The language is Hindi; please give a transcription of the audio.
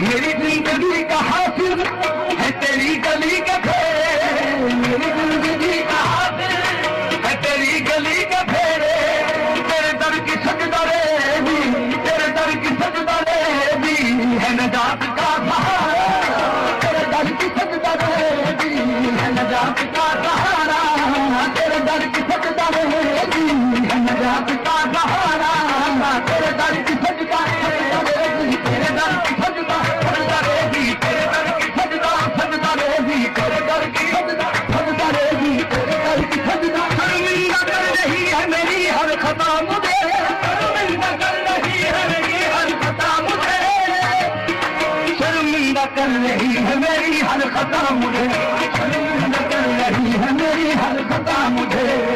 मेरी जिंदगी का हासिल है तेरी गली का फेरे, मेरी जिंदगी का हासिल है तेरी गली का फेरे। तेरे दर की सजदारे भी, तेरे दर की सजदारे भी है नजात का सहारा, तेरे दर की सजदारे भी है नजात का सहारा, तेरे दर की सजदारे भी है नजात का सहारा, तेरे दर की सजदारे भी, तेरे दर की सजदा सजदारे भी, तेरे दर की सजदा सजदारे भी, तेरे दर की सजदा सजदारे भी, तेरे दर की सजदा। शर्मिंदा कर रही है मेरी हर खता मुझे, शर्मिंदा कर रही है मेरी हर खता मुझे, शर्मिंदा कर रही है मेरी हर खता मुझे, शर्मिंदा कर रही है मेरी हर खता मुझे।